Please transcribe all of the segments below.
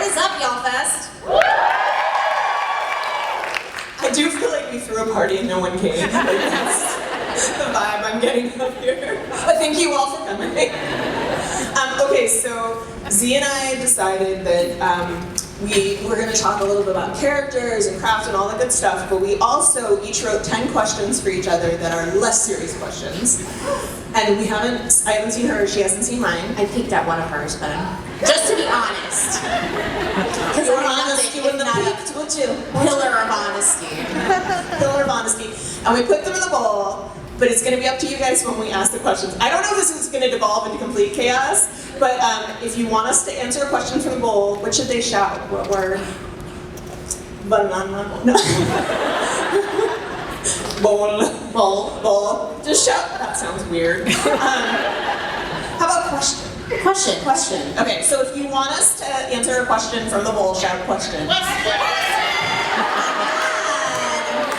is up, YALLFEST? I do feel like we threw a party and no one came. That's the vibe I'm getting up here. But thank you all for coming. Okay, so Z and I decided that we were going to talk a little bit about characters and craft and all that good stuff, but we also each wrote 10 questions for each other that are less serious questions. And I haven't seen hers, she hasn't seen mine. I peeked at one of hers, but just to be honest. Because you're honest, you wouldn't have peeked, would you? Pillar of honesty. Pillar of honesty. And we put them in the bowl, but it's going to be up to you guys when we ask the questions. I don't know if this is going to devolve into complete chaos, but if you want us to answer a question from the bowl, what should they shout? What word? Banana? No. Bowl. Just shout. That sounds weird. How about question? Question. Okay, so if you want us to answer a question from the bowl, shout question. All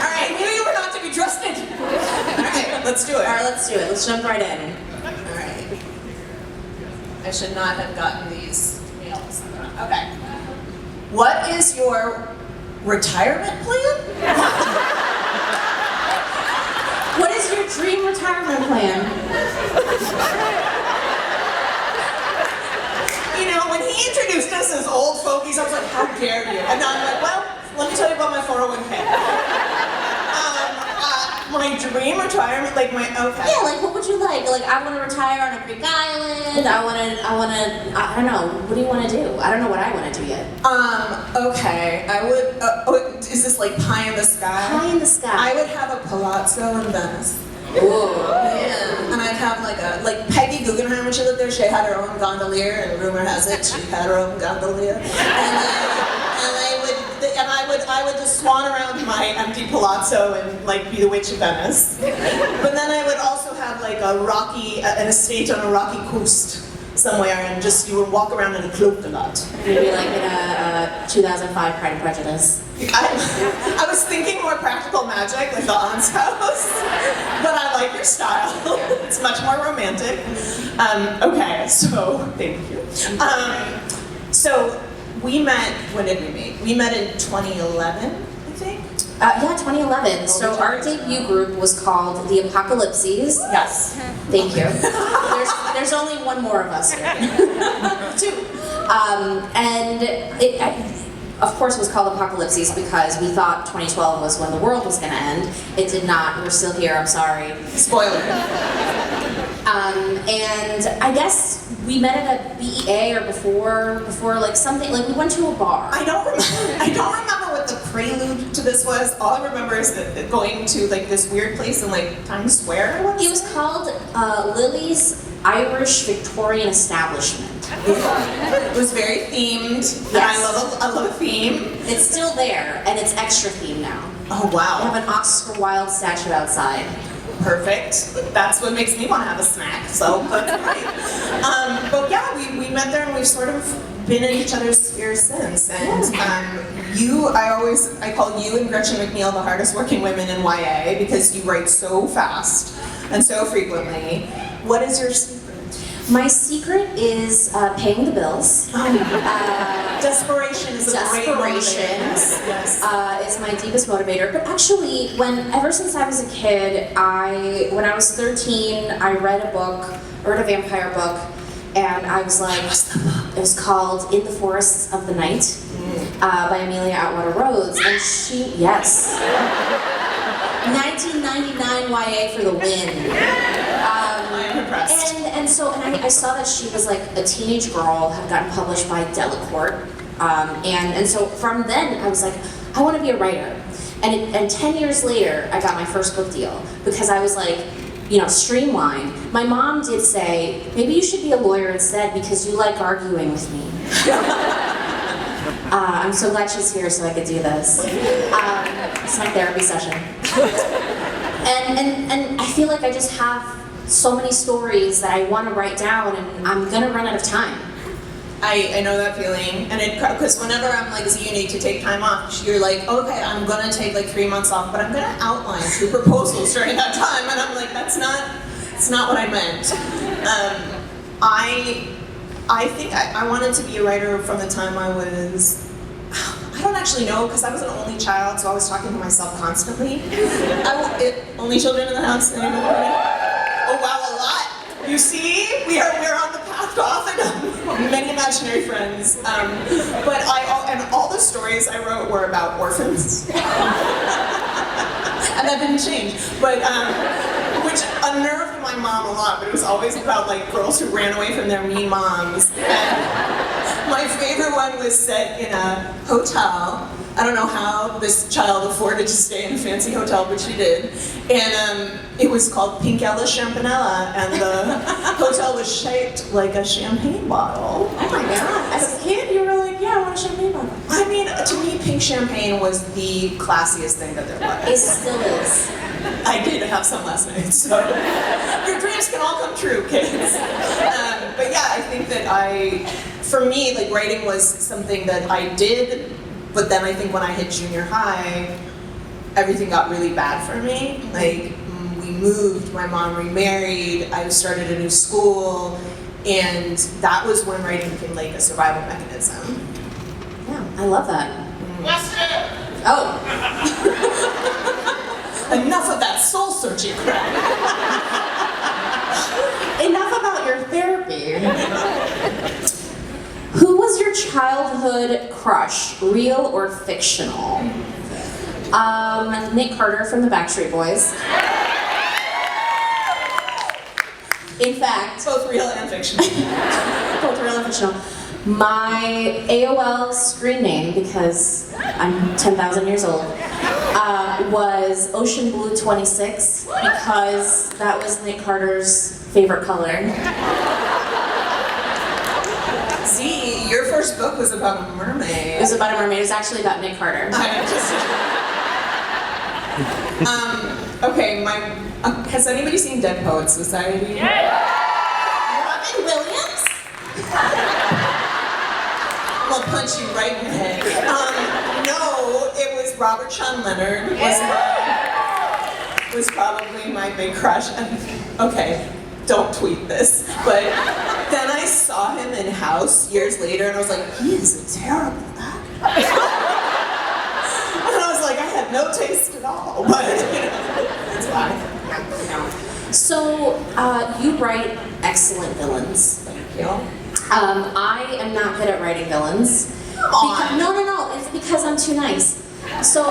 right, knew you were not to be trusted. All right, let's do it. All right, let's do it. Let's jump right in. All right. I should not have gotten these meals. Okay. What is your retirement plan? What is your dream retirement plan? You know, when he introduced us as old fogies, I was like, how dare you? And now I'm like, well, let me tell you about my 401k. My dream retirement, okay. Yeah, like what would you like? Like I want to retire on a Greek island. I don't know. What do you want to do? I don't know what I want to do yet. Okay. I would, is this like pie in the sky? Pie in the sky. I would have a palazzo in Venice. Ooh. Yeah. And I'd have like Peggy Guggenheim when she lived there, she had her own gondolier, and rumor has it she had her own gondolier. I would just swan around my empty palazzo and like be the witch of Venice. But then I would also have like an estate on a rocky coast somewhere, and just you would walk around in a cloak a lot. You'd be like in a 2005 Pride and Prejudice. I was thinking more practical magic, like the aunt's house, but I like your style. It's much more romantic. Okay, so thank you. So we met, when did we meet? We met in 2011, I think? Yeah, 2011. So our debut group was called The Apocalypses. Yes. Thank you. There's only one more of us here. Two. And it, of course, was called Apocalypses because we thought 2012 was when the world was going to end. It did not. We're still here. I'm sorry. Spoiler. And I guess we met at a BEA or before like something, like we went to a bar. I don't remember what the prelude to this was. All I remember is going to like this weird place in like Times Square. It was called Lily's Irish Victorian Establishment. It was very themed. Yes. And I love a theme. It's still there, and it's extra themed now. Oh wow. We have an Oscar Wilde statue outside. Perfect. That's what makes me want to have a snack, so that's great. But yeah, we met there and we've sort of been in each other's spheres since. And I call you and Gretchen McNeil the hardest working women in YA because you write so fast and so frequently. What is your secret? My secret is paying the bills. Desperation is a great motivator. Yes. Yes. Is my deepest motivator. But actually, ever since I was a kid, when I was 13, I read a vampire book, and I was like, it was called In the Forests of the Night by Amelia Atwater Rhodes, and yes, 1999 YA for the win. I'm impressed. And I saw that she was like a teenage girl, had gotten published by Delacorte, and so from then I was like, I want to be a writer. And 10 years later, I got my first book deal because I was like, streamlined. My mom did say, maybe you should be a lawyer instead because you like arguing with me. I'm so glad she's here so I could do this. It's my therapy session. And I feel like I just have so many stories that I want to write down, and I'm gonna run out of time. I know that feeling, and because whenever I'm like, you need to take time off, you're like, okay, I'm gonna take like 3 months off, but I'm gonna outline 2 proposals during that time, and I'm like, that's not what I meant. I think I wanted to be a writer from the time I was, I don't actually know, because I was an only child, so I was talking to myself constantly. Only children in the house? Anyone? Oh wow, a lot. You see, we're on the path to often many imaginary friends. But and all the stories I wrote were about orphans. And that didn't change. But which unnerved my mom a lot, but it was always about like girls who ran away from their mean moms. And my favorite one was set in a hotel. I don't know how this child afforded to stay in a fancy hotel, but she did. And it was called Pinkella Champanella, and the hotel was shaped like a champagne bottle. Oh my god. As a kid, you were like, yeah, I want a champagne bottle. I mean, to me, pink champagne was the classiest thing that there was. It still is. I did have some last night, so your dreams can all come true, kids. But yeah, I think that for me, like writing was something that I did, but then I think when I hit junior high, everything got really bad for me. Like, we moved, my mom remarried, I started a new school, and that was when writing became like a survival mechanism. Yeah, I love that. Oh. Enough of that soul-searching crap. Enough about your therapy. Who was your childhood crush, real or fictional? Nick Carter from the Backstreet Boys. In fact, Both real and fictional. both real and fictional. My AOL screen name, because I'm 10,000 years old, was Ocean Blue 26, because that was Nick Carter's favorite color. See, your first book was about a mermaid. It was about a mermaid. It was actually about Nick Carter. Okay, has anybody seen Dead Poets Society? Robin Williams? I'll punch you right in the head. No, it was Robert Sean Leonard. Was probably my big crush. Okay, don't tweet this, but then I saw him in House years later, and I was like, he is a terrible actor. And I was like, I had no taste at all, but it's fine. So, you write excellent villains. Thank you. I am not good at writing villains. Come on. No, it's because I'm too nice. So you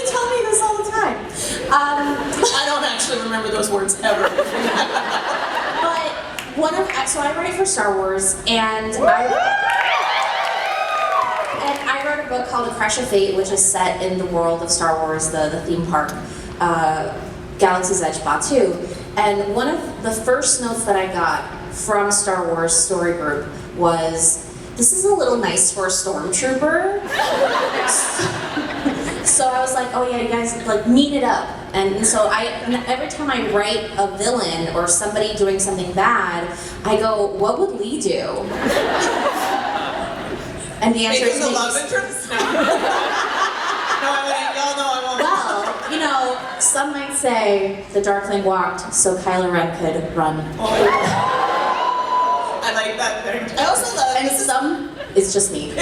tell me this all the time. I don't actually remember those words ever. But so I write for Star Wars, and I wrote a book called A Crush of Fate, which is set in the world of Star Wars, the theme park, Galaxy's Edge Batuu. And one of the first notes that I got from Star Wars Story Group was, this is a little nice for a stormtrooper. So I was like, oh yeah, you guys like neat it up. And so every time I write a villain or somebody doing something bad, I go, what would Leigh do? And the answer is the love interest? No. No, I wouldn't. Y'all know I won't. Well, you know, some might say the Darkling walked so Kylo Ren could run. Oh. I like that thing. I also love. And it's just me.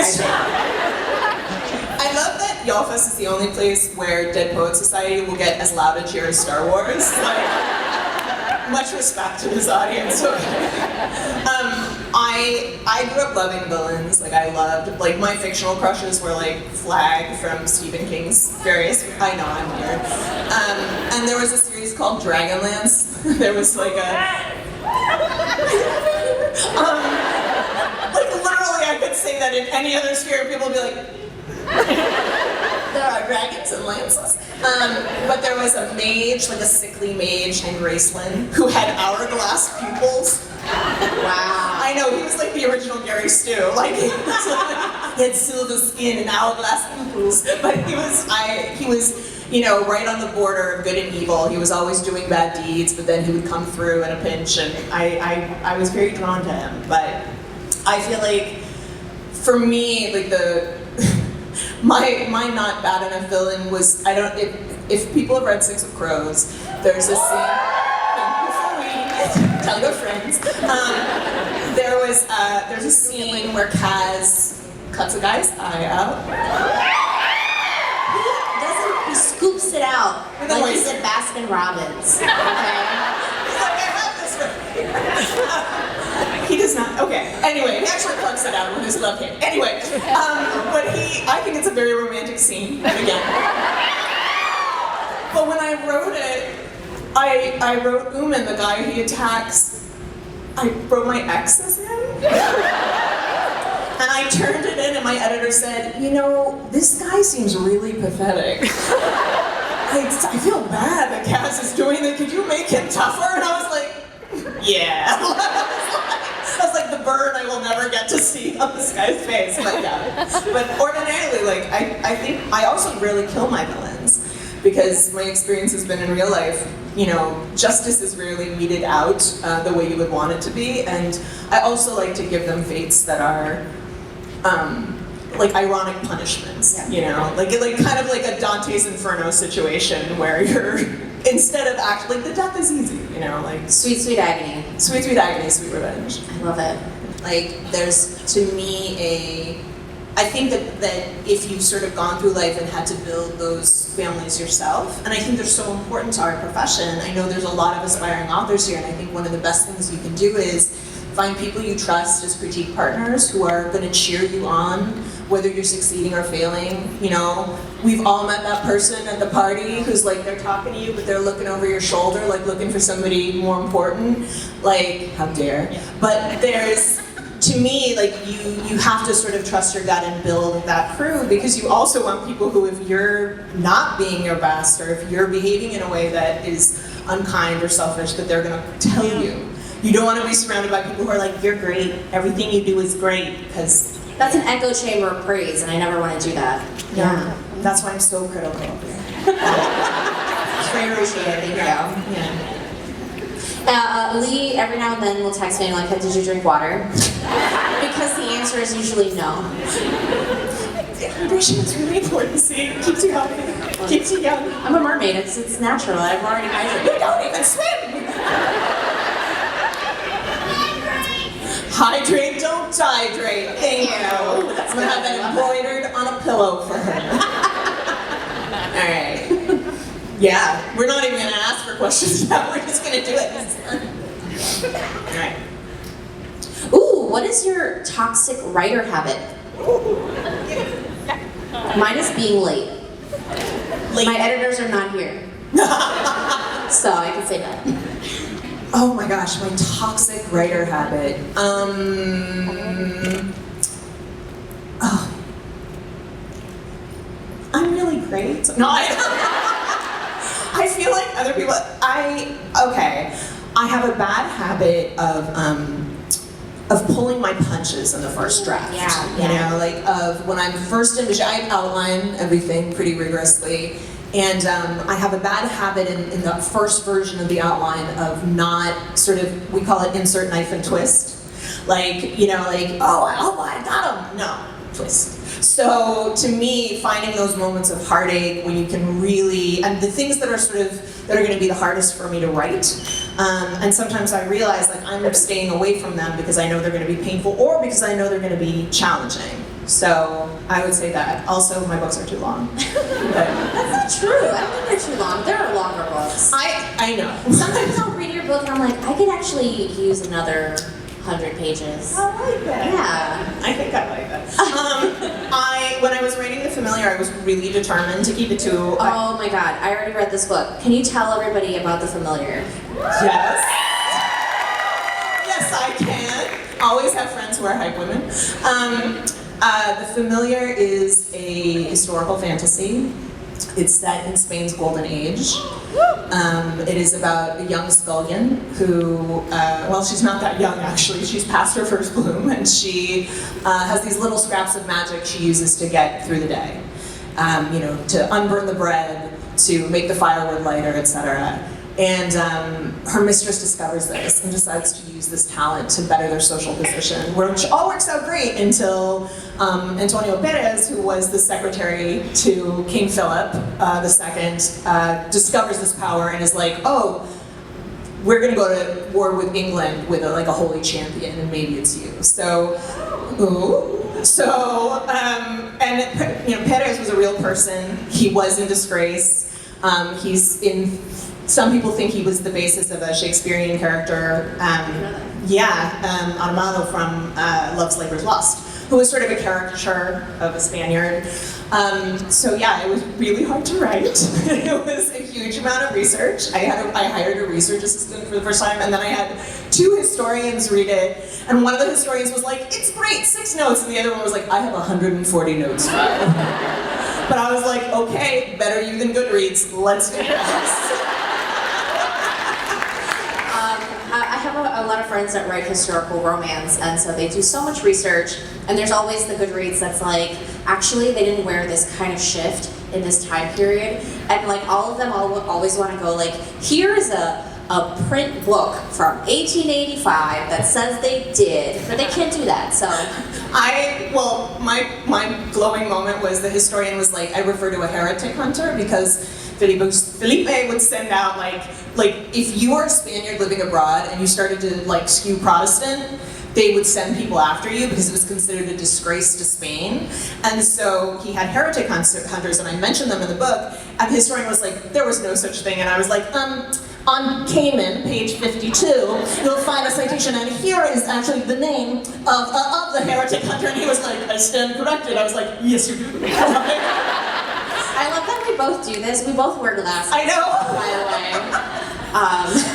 I love that YALLFEST is the only place where Dead Poets Society will get as loud a cheer as Star Wars. Like, much respect to this audience. I grew up loving villains. Like, I loved, like, my fictional crushes were like Flag from Stephen King's various. I know, I'm weird. And there was a series called Dragonlance. There was like like literally, I could say that in any other sphere, people would be like. There are dragons and lances. But there was a mage, like a sickly mage named Raceland, who had hourglass pupils. Wow. I know, he was like the original Gary Stu. Like, he had silver skin and hourglass pupils. But he was, you know, right on the border of good and evil. He was always doing bad deeds, but then he would come through in a pinch, and I was very drawn to him. But I feel like, for me, like my not bad enough villain was, if people have read Six of Crows, there's a scene. Thank you for reading it. Tell your friends. There's a scene where Kaz cuts a guy's eye out. He scoops it out like he's at Baskin Robbins. Okay? He's like, I have this right. He does not. Okay. Anyway, he actually plucks it out with his left hand. Anyway, but I think it's a very romantic scene. Again. But when I wrote it, I wrote Uman, the guy he attacks. I wrote my ex as him. And I turned it in and my editor said, you know, this guy seems really pathetic. I feel bad that Kaz is doing that. Could you make him tougher? And I was like, yeah. I was like, the burn I will never get to see on this guy's face. But yeah. But ordinarily, like, I think I also really kill my villains. Because my experience has been in real life, you know, justice is rarely meted out the way you would want it to be. And I also like to give them fates that are like ironic punishments, you know, like kind of like a Dante's Inferno situation where you're, instead of actually, like the death is easy, you know, like sweet, sweet agony. Sweet, sweet agony, sweet revenge. I love it. Like there's, to me, I think that if you've sort of gone through life and had to build those families yourself, and I think they're so important to our profession. I know there's a lot of aspiring authors here, and I think one of the best things you can do is find people you trust as critique partners who are going to cheer you on, whether you're succeeding or failing. You know, we've all met that person at the party who's like, they're talking to you, but they're looking over your shoulder, like looking for somebody more important. Like, how dare. Yeah. But there's, to me, like you have to sort of trust your gut and build that crew, because you also want people who, if you're not being your best, or if you're behaving in a way that is unkind or selfish, that they're going to tell you. You don't want to be surrounded by people who are like, you're great, everything you do is great, because that's an echo chamber of praise, and I never want to do that. Yeah. That's why I'm so critical of you. Very appreciated, thank you. Yeah. Leigh, every now and then, will text me like, did you drink water? Because the answer is usually no. Hydration is really important, see? It keeps you healthy, keeps you young. I'm a mermaid, it's natural, I'm already hydrated. You don't even swim! Hydrate, don't dehydrate. Thank you. I'm gonna have that embroidered on a pillow for her. Alright. Yeah, we're not even gonna ask for questions now, we're just gonna do it. Alright. Ooh, what is your toxic writer habit? Mine is being late. My editors are not here. So I can say that. Oh my gosh, my toxic writer habit. I'm really great. No, I feel like other people, I have a bad habit of pulling my punches in the first draft. Yeah. You know, like when I'm first in, I outline everything pretty rigorously. And I have a bad habit in the first version of the outline of not sort of, we call it insert knife and twist. Like, you know, like, oh, I got him. No, twist. So to me, finding those moments of heartache when you can really, and the things that are going to be the hardest for me to write, and sometimes I realize like I'm staying away from them because I know they're going to be painful, or because I know they're going to be challenging. So I would say that. Also, my books are too long. That's not true. I don't think they're too long. There are longer books. I know. Sometimes I'll read your book and I'm like, I could actually use another 100 pages. I like that. Yeah. I think I like that. When I was writing The Familiar, I was really determined to keep it to... Oh my god, I already read this book. Can you tell everybody about The Familiar? Yes. Yes, I can. Always have friends who are hype women. The Familiar is a historical fantasy. It's set in Spain's Golden Age. It is about a young scullion who, well, she's not that young actually, she's past her first bloom, and she has these little scraps of magic she uses to get through the day. You know, to unburn the bread, to make the firewood lighter, etc. And her mistress discovers this and decides to use this talent to better their social position, which all works out great until Antonio Perez, who was the secretary to King Philip II, discovers this power and is like, oh, we're gonna go to war with England with like a holy champion, and maybe it's you. So, and you know, Perez was a real person. He was in disgrace. Some people think he was the basis of a Shakespearean character. Armado from Love, Slavery's Lost, who was sort of a caricature of a Spaniard. So yeah, it was really hard to write. It was a huge amount of research. I hired a research assistant for the first time, and then I had 2 historians read it. And one of the historians was like, "It's great, 6 notes," and the other one was like, "I have 140 notes for you." But I was like, okay, better you than Goodreads. Let's do this. I have a lot of friends that write historical romance, and so they do so much research, and there's always the Goodreads that's like, actually they didn't wear this kind of shift in this time period, and like all of them always want to go like, here is a print book from 1885 that says they did, but they can't do that, so. My glowing moment was the historian was like, I refer to a heretic hunter because Felipe would send out like if you were a Spaniard living abroad and you started to like skew Protestant, they would send people after you because it was considered a disgrace to Spain. And so he had heretic hunters, and I mentioned them in the book, and the historian was like, there was no such thing, and I was like, on Cayman, page 52, you'll find a citation, and here is actually the name of the heretic hunter, and he was like, I stand corrected. I was like, yes you do. I love that we both do this. We both wear glasses. I know. By the way.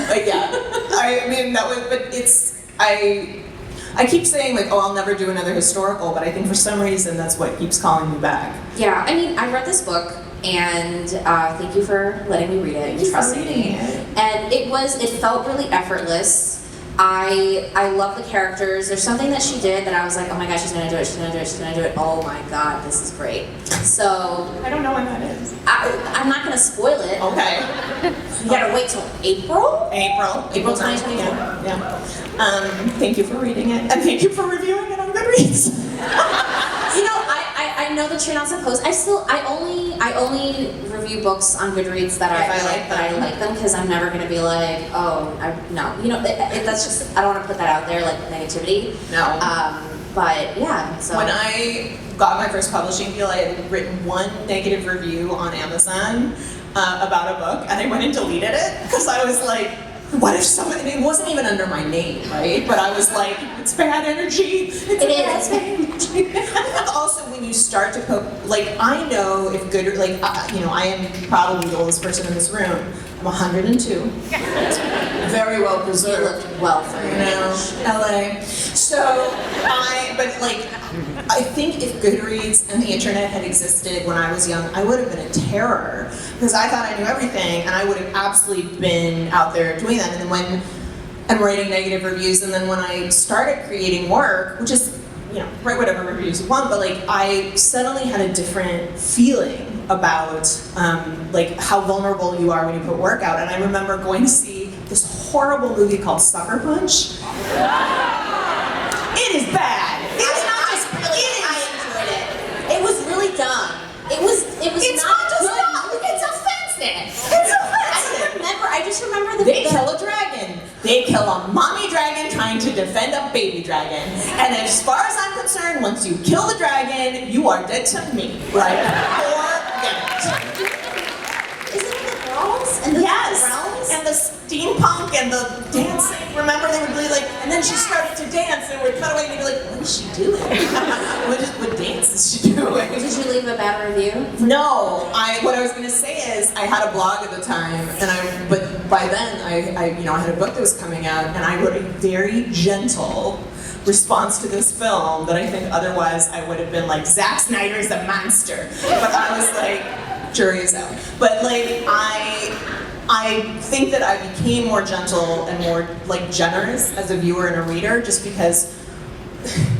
But yeah, I mean that was. But it's I keep saying like, oh, I'll never do another historical, but I think for some reason that's what keeps calling me back. Yeah, I mean, I read this book, and thank you for letting me read it and trusting me. And it felt really effortless. I love the characters. There's something that she did that I was like, oh my gosh, she's gonna do it, she's gonna do it, she's gonna do it. Oh my god, this is great. So I don't know when that is. I'm not gonna spoil it. Okay. You gotta wait till April? April 2024. Yeah. Thank you for reading it, and thank you for reviewing it on Goodreads. You know, I know that you're not supposed. I only review books on Goodreads that I like them because I'm never gonna be like, oh, no. You know, that's just, I don't want to put that out there like negativity. No. But yeah. So when I got my first publishing deal, I had written 1 negative review on Amazon about a book, and I went and deleted it because I was like, what if someone, and it wasn't even under my name, right? But I was like, it's bad energy. It's bad energy. I think also when you start to put, like, I know if good, like, you know, I am probably the oldest person in this room. I'm 102. Very well preserved. Well for your LA. So I think if Goodreads and the internet had existed when I was young, I would have been a terror because I thought I knew everything, and I would have absolutely been out there doing that. And then when I'm writing negative reviews, and then when I started creating work, which is, you know, write whatever reviews you want, but like I suddenly had a different feeling about like how vulnerable you are when you put work out. And I remember going to see this horrible movie called Sucker Punch. It is bad. I enjoyed it. It was really dumb. It was It's not just good. not. It's offensive. It's offensive. I just remember They kill a dragon. They kill a mommy dragon trying to defend a baby dragon. And as far as I'm concerned, once you kill the dragon, you are dead to me. Like, forget it. Isn't it the girls and the realms? And the steampunk and the dancing. Remember, they would be like, and then she started to dance, and we'd cut away, and you'd be like, what is she doing? what dance is she doing? Did you leave a bad review? No, what I was gonna say is I had a blog at the time, but by then I had a book that was coming out, and I wrote a very gentle response to this film that I think otherwise I would have been like, Zack Snyder is a monster. But I was like, jury is out. But like I think that I became more gentle and more like generous as a viewer and a reader just because,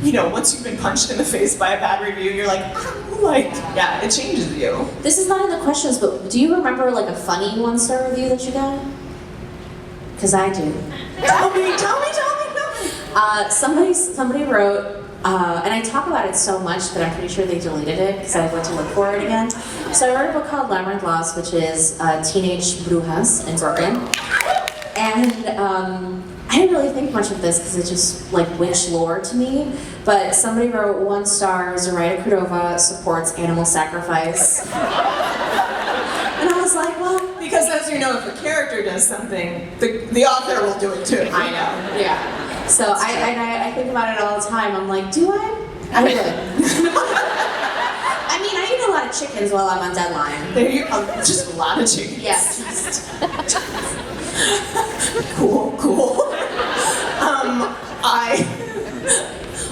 you know, once you've been punched in the face by a bad review, you're like, yeah, it changes you. This is not in the questions, but do you remember like a funny 1-star review that you got? because I do. Tell me. Somebody wrote, and I talk about it so much that I'm pretty sure they deleted it because I went to look for it again. So I wrote a book called Labyrinth Lost, which is teenage brujas in Brooklyn. And I didn't really think much of this because it's just like witch lore to me. But somebody wrote 1 star, Zoraida Córdova supports animal sacrifice. And I was like, well, Because as you know, if a character does something, the author will do it too. I know, yeah. So I think about it all the time. I'm like, do I? I would. I mean, I eat a lot of chickens while I'm on deadline. There you go. Just a lot of chickens. Yes. Cool.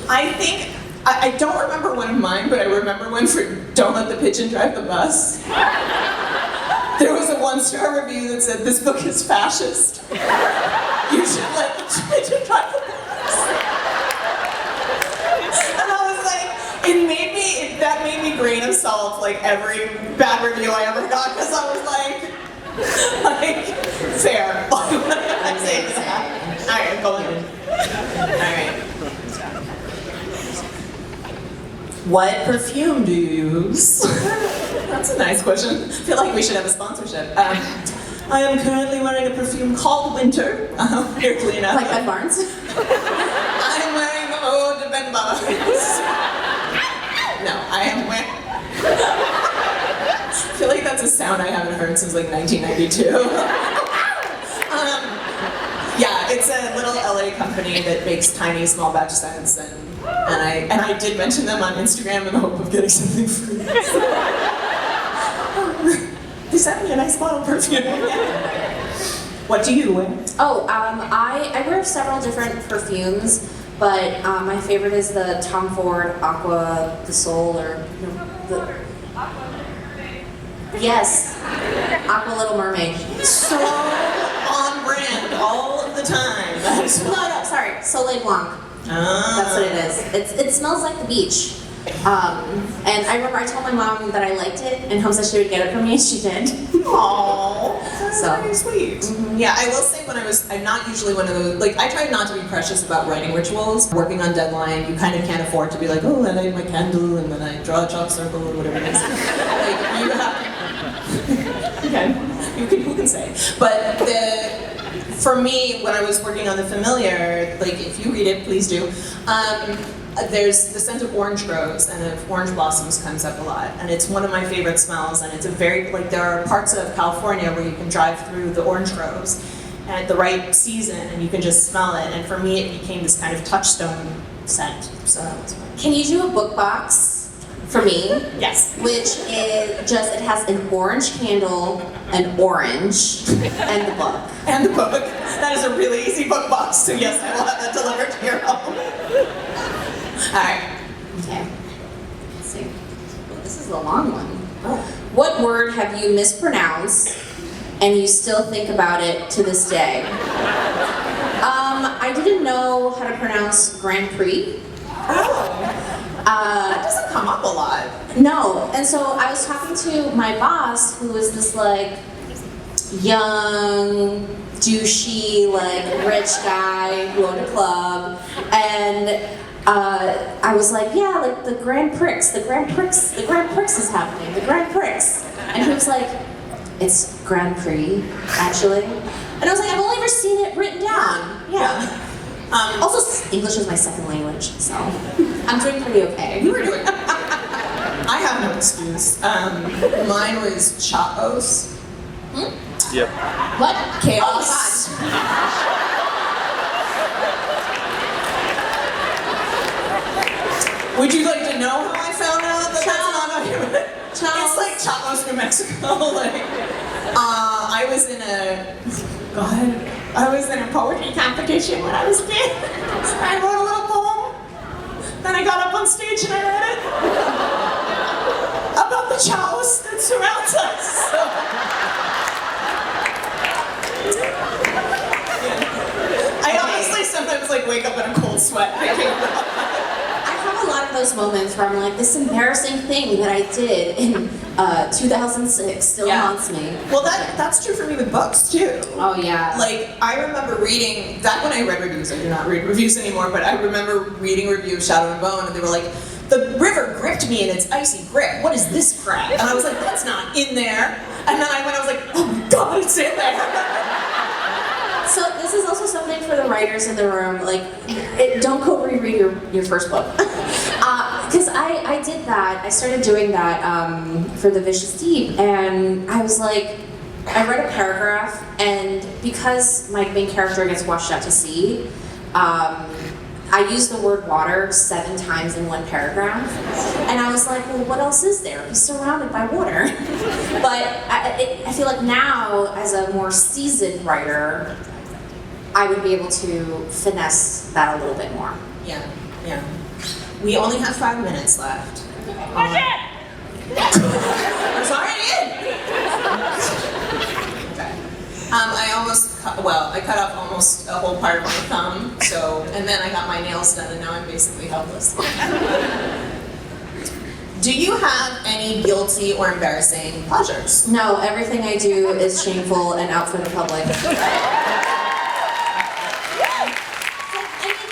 I think I don't remember one of mine, but I remember one for Don't Let the Pigeon Drive the Bus. There was a 1-star review that said, this book is fascist. You should let the pigeon drive the bus. And I was like, that made me grain of salt like every bad review I ever got, because I was like, fair. I'm saying that. Alright, go ahead. Alright. What perfume do you use? That's a nice question. I feel like we should have a sponsorship. I am currently wearing a perfume called Winter. Weirdly enough. Like Bed Barnes? I'm wearing the Eau de Ben Barnes. No, I am wearing... I feel like that's a sound I haven't heard since like 1992. Yeah, it's a little LA company that makes tiny, small batch scents, and I did mention them on Instagram in the hope of getting something free. They sent me a nice bottle of perfume. What do you wear? Oh, I wear several different perfumes, but my favorite is the Tom Ford Aqua de Sol, or yes, Aqua Little Mermaid. So on brand all of the time. No, sorry, Soleil Blanc. That's what it is. It smells like the beach. And I remember I told my mom that I liked it, and hopes that she would get it for me, and she did. Aww, that's So very sweet. Mm-hmm. Yeah, I will say I'm not usually one of those, like, I try not to be precious about writing rituals. Working on deadline, you kind of can't afford to be like, oh, I light my candle, and then I draw a chalk circle, or whatever it is. Like, you have, okay, who can say? But for me, when I was working on The Familiar, like, if you read it, please do, there's the scent of orange groves, and of orange blossoms comes up a lot, and it's one of my favorite smells, and it's a very, like, there are parts of California where you can drive through the orange groves at the right season, and you can just smell it, and for me it became this kind of touchstone scent, so that was fun. Can you do a book box for me? Yes. Which is just, it has an orange candle, an orange, and the book. And the book. That is a really easy book box, so yes, I will have that delivered to your home. Alright. Okay. Let's see. Well, this is a long one. Oh. What word have you mispronounced and you still think about it to this day? I didn't know how to pronounce Grand Prix. Oh. That doesn't come up a lot. No, and so I was talking to my boss, who was this like young, douchey, like rich guy who owned a club, and I was like, yeah, like the Grand Prix is happening, the Grand Prix. And he was like, it's Grand Prix, actually. And I was like, I've only ever seen it written down. Yeah. Also, English is my second language, so I'm doing pretty okay. You were doing I have no excuse. Mine was Chaos. Yep. What? Chaos. Oh my God. Would you like to know how I found out that that's not how you would? It's like Chaos, New Mexico. Like, I was in a poetry competition when I was a kid. I wrote a little poem. Then I got up on stage and I read it about the chaos that surrounds us. Yeah. I honestly sometimes like wake up in a cold sweat thinking about that. I have a lot of those moments where I'm like, this embarrassing thing that I did in 2006 still haunts me. Well, that's true for me with books too. Oh yeah. Like, I remember reading, back when I read reviews, I do not read reviews anymore, but I remember reading a review of Shadow and Bone, and they were like, the river gripped me in its icy grip. What is this crap? And I was like, that's not in there. And then I was like, oh my god, it's in there. So this is also something for the writers in the room, like, don't go reread your first book. Because I did that, I started doing that for The Vicious Deep, and I was like, I read a paragraph, and because my main character gets washed out to sea, I used the word water 7 times in one paragraph, and I was like, well, what else is there? He's surrounded by water. But I feel like now, as a more seasoned writer, I would be able to finesse that a little bit more. Yeah, yeah. We only have 5 minutes left. I'm sorry, I did. Okay. I cut off almost a whole part of my thumb, and then I got my nails done, and now I'm basically helpless. Do you have any guilty or embarrassing pleasures? No, everything I do is shameful and out for the public.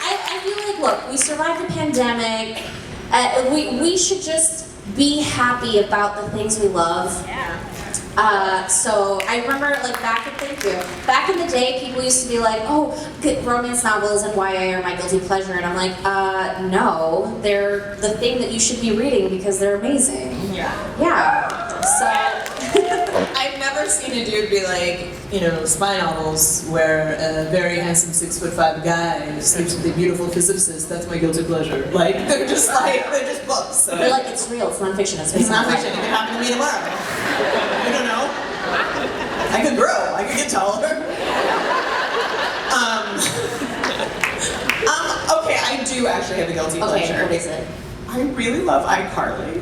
I feel like, look, we survived the pandemic. We should just be happy about the things we love. Yeah. So I remember, like, back in the day, people used to be like, oh, romance novels and YA are my guilty pleasure, and I'm like, no, they're the thing that you should be reading because they're amazing. Yeah. Yeah. So. I've never seen a dude be like, spy novels where a very handsome 6'5" guy sleeps with a beautiful physicist. That's my guilty pleasure. Like, they're just books. So. They're like, it's real. It's nonfiction. It's not fiction. It could happen to me tomorrow. I don't know. I could grow. I could get taller. Okay, I do actually have a guilty pleasure. Okay, what is it? I really love iCarly.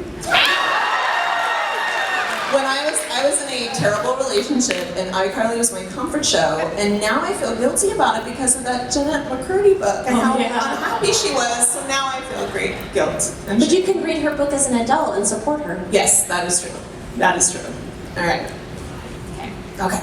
When I was in a terrible relationship, and iCarly was my comfort show, and now I feel guilty about it because of that Jeanette McCurdy book and how unhappy she was. So now I feel great guilt. But you can read her book as an adult and support her. Yes, that is true. That is true. All right. Okay.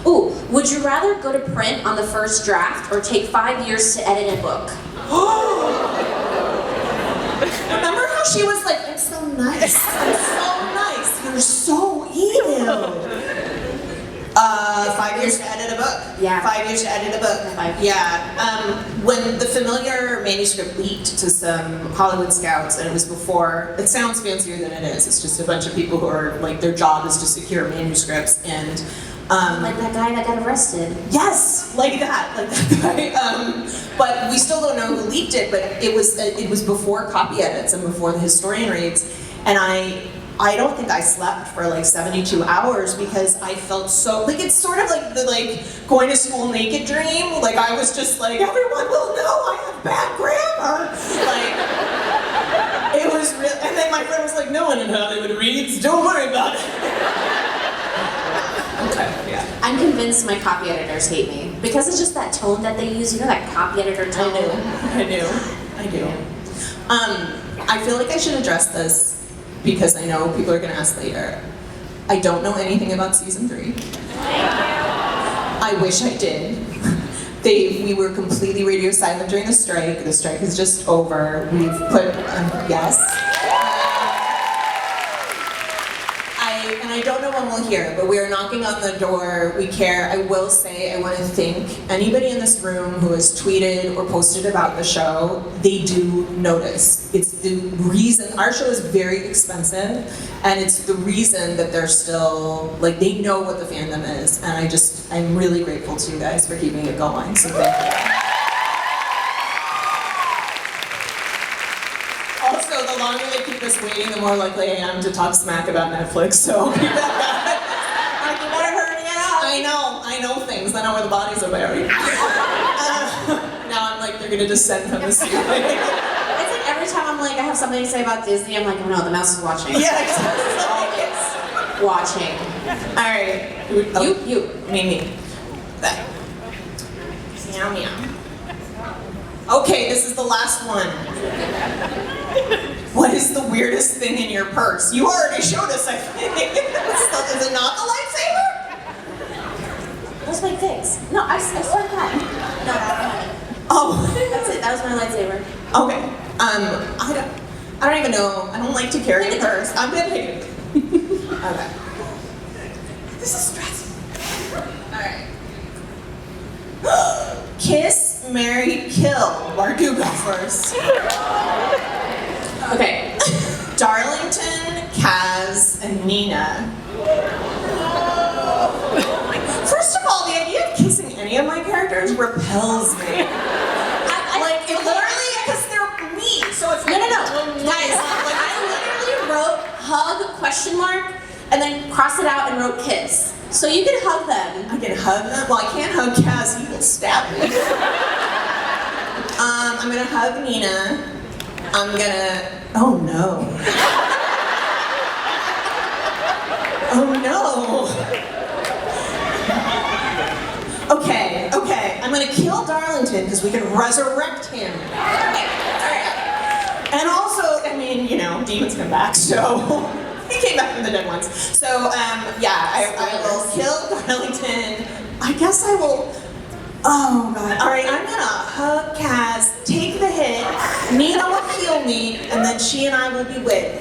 Ooh, would you rather go to print on the first draft or take 5 years to edit a book? Remember how she was like, it's so nice. It's so nice. You're so evil. 5 years to edit a book. Yeah. 5 years to edit a book. 5 years. Yeah. When the familiar manuscript leaked to some Hollywood scouts, and it was before, it sounds fancier than it is. It's just a bunch of people who are like, their job is to secure manuscripts, and like that guy that got arrested. yes, like that guy. But we still don't know who leaked it. But it was before copy edits and before the historian reads, and I don't think I slept for like 72 hours because I felt so like it's sort of like the going to school naked dream. Like I was just like, everyone will know I have bad grammar. Like it was real. And then my friend was like, no one in Hollywood reads. Don't worry about it. Okay, yeah. I'm convinced my copy editors hate me because it's just that tone that they use. You know, that copy editor tone. I do. I feel like I should address this because I know people are going to ask later. I don't know anything about season 3. I wish I did. We were completely radio silent during the strike. The strike is just over. We've put yes. I don't know when we'll hear, but we are knocking on the door. We care. I will say, I want to thank anybody in this room who has tweeted or posted about the show. They do notice. It's the reason, our show is very expensive, and it's the reason that they're still, like, they know what the fandom is, and I'm really grateful to you guys for keeping it going, so thank you. Also, the longer they keep us waiting, the more likely I am to talk smack about Netflix, so keep that back. You better hurry it up. I know things. I know where the bodies are buried. Now I'm like, they're gonna descend from the ceiling. It's like every time I'm like, I have something to say about Disney, I'm like, oh no, the mouse is watching. Yeah, Always watching. Alright. You. Me. That. Meow meow. Okay, this is the last one. What is the weirdest thing in your purse? You already showed us, I think. Is it not the lightsaber? Those my things. No, I swear to God. No, I don't have it. Oh. That's it. That was my lightsaber. Okay. I don't even know. I don't like to carry a purse. I'm gonna take it. Okay. This is stressful. Alright. Kiss, marry, kill. Bardugo first. Okay. Darlington, Kaz, and Nina. First of all, the idea of kissing any of my characters repels me. Like, it literally, because they're me. So if No. Guys, I literally wrote hug question mark and then crossed it out and wrote kiss. So you can hug them. I can hug them. Well, I can't hug Kaz. He will stab me. I'm gonna hug Nina. I'm gonna. Oh no. Oh no. Okay. I'm gonna kill Darlington because we can resurrect him. Alright. And also, I mean, you know, demons come back, so he came back from the dead ones. So, yeah, I will kill Darlington. I guess I will. Oh god. Alright, I'm gonna hug Kaz, take the hit, Nina will heal me, and then she and I will be wed.